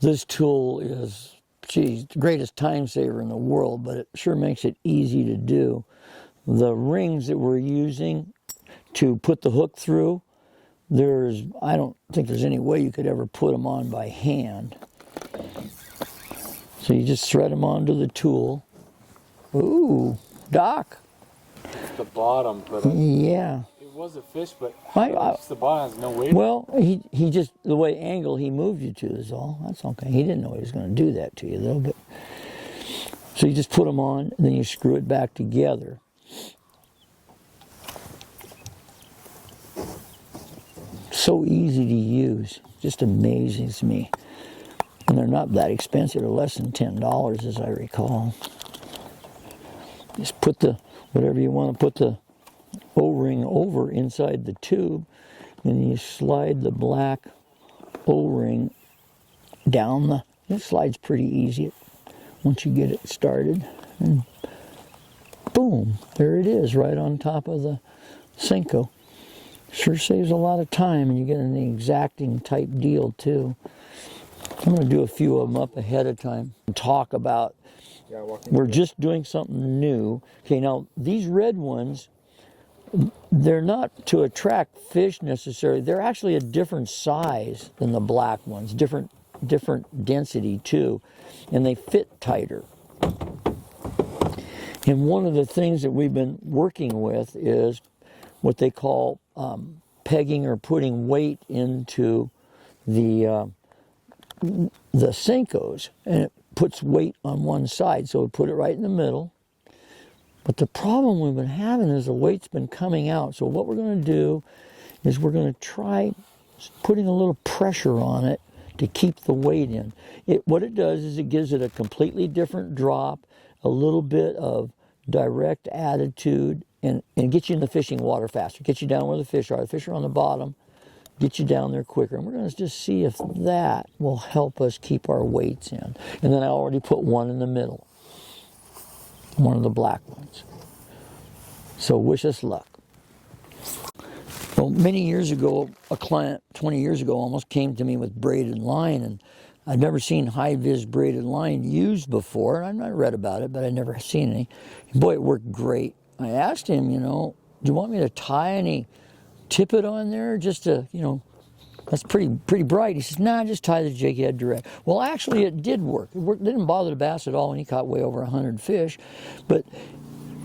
This tool is, geez, the greatest time saver in the world, but it sure makes it easy to do. The rings that we're using to put the hook through, I don't think there's any way you could ever put them on by hand. So you just thread them onto the tool. Ooh, Doc. It's the bottom, but yeah. It was a fish, but the bottom has no weight. Well, he just, the way angle he moved you to is all. That's okay. He didn't know he was going to do that to you, though. But so you just put them on, and then you screw it back together. So easy to use. Just amazes me. And they're not that expensive. They're less than $10, as I recall. Just put whatever you want to put the O-ring over inside the tube, and you slide the black O-ring down it slides pretty easy once you get it started. And boom, there it is, right on top of the Senko. Sure saves a lot of time, and you get an exacting type deal too. I'm going to do a few of them up ahead of time and talk about, we're just doing something new. Okay, now these red ones, they're not to attract fish necessarily. They're actually a different size than the black ones, different density too, and they fit tighter. And one of the things that we've been working with is what they call pegging or putting weight into the Senkos, and it puts weight on one side, so we put it right in the middle. But the problem we've been having is the weight's been coming out. So what we're going to do is we're going to try putting a little pressure on it to keep the weight in. What it does is it gives it a completely different drop, a little bit of direct attitude, and gets you in the fishing water faster. Get you down where the fish are. The fish are on the bottom. Get you down there quicker. And we're going to just see if that will help us keep our weights in. And then I already put one in the middle. One of the black ones. So wish us luck. Well, many years ago, a client, 20 years ago almost, came to me with braided line, and I'd never seen high-vis braided line used before. I've not read about it, but I'd never seen any. And boy, it worked great. I asked him, do you want me to tie any tippet on there just to, that's pretty bright. He says, nah, just tie the jig head direct. Well, actually, it did work. It didn't bother the bass at all, and he caught way over 100 fish. But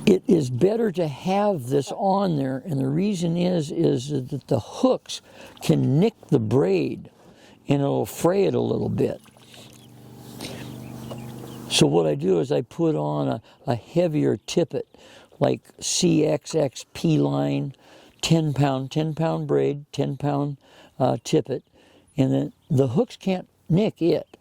it is better to have this on there, and the reason is that the hooks can nick the braid, and it'll fray it a little bit. So what I do is I put on a heavier tippet, like CXXP line, 10-pound braid, 10-pound tippet, and then the hooks can't nick it.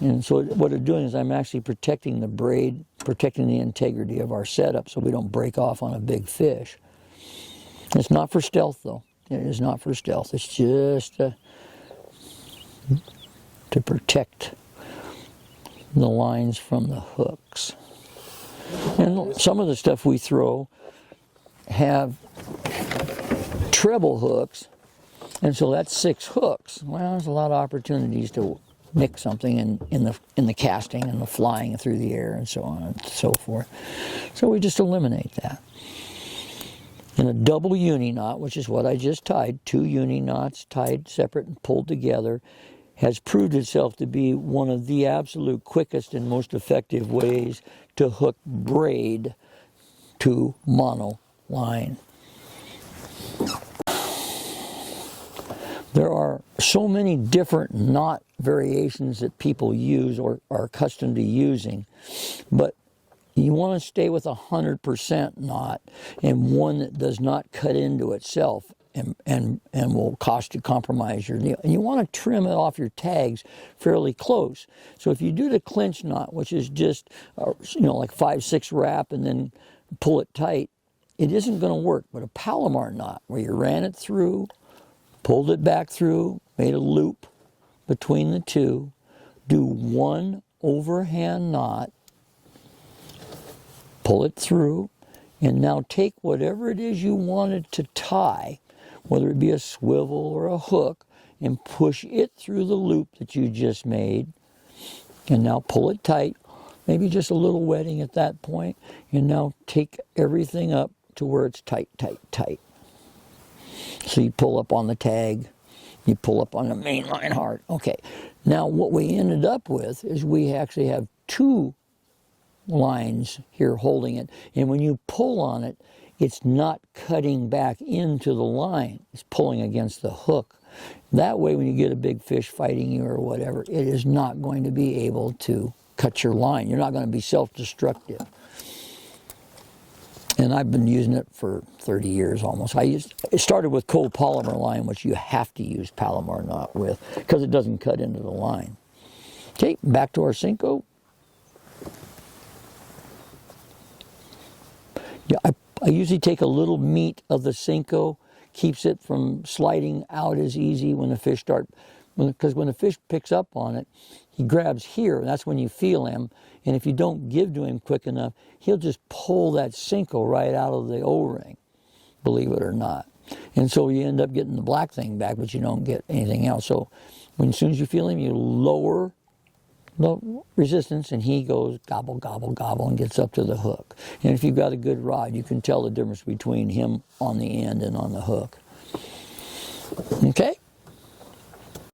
And so what I'm doing is I'm actually protecting the braid, protecting the integrity of our setup so we don't break off on a big fish. It's not for stealth, though. It is not for stealth. It's just to protect the lines from the hooks. And some of the stuff we throw have treble hooks, and so that's 6 hooks. Well, there's a lot of opportunities to nick something in the casting and the flying through the air and so on and so forth. So we just eliminate that. And a double uni knot, which is what I just tied, 2 uni knots tied separate and pulled together, has proved itself to be one of the absolute quickest and most effective ways to hook braid to mono line. There are so many different knot variations that people use or are accustomed to using, but you want to stay with 100% knot and one that does not cut into itself and will compromise your deal. And you want to trim it off your tags fairly close. So if you do the clinch knot, which is just like 5-6 wrap and then pull it tight, it isn't going to work. But a Palomar knot, where you ran it through, pulled it back through, made a loop between the two, do one overhand knot, pull it through, and now take whatever it is you wanted to tie, whether it be a swivel or a hook, and push it through the loop that you just made, And now pull it tight, maybe just a little wetting at that point, and now take everything up to where it's tight, tight, tight. So you pull up on the tag, you pull up on the main line hard. Okay, now what we ended up with is we actually have two lines here holding it, and when you pull on it, it's not cutting back into the line, it's pulling against the hook. That way when you get a big fish fighting you or whatever, it is not going to be able to cut your line. You're not going to be self-destructive. And I've been using it for 30 years almost. It started with copolymer line, which you have to use Palomar knot with because it doesn't cut into the line. Okay, back to our Senko. Yeah, I usually take a little meat of the Senko, keeps it from sliding out as easy when the fish because when the fish picks up on it, he grabs here, and that's when you feel him. And if you don't give to him quick enough, he'll just pull that Senko right out of the O-ring, believe it or not. And so you end up getting the black thing back, but you don't get anything else. So as soon as you feel him, you lower the resistance, and he goes gobble, gobble, gobble, and gets up to the hook. And if you've got a good rod, you can tell the difference between him on the end and on the hook. Okay?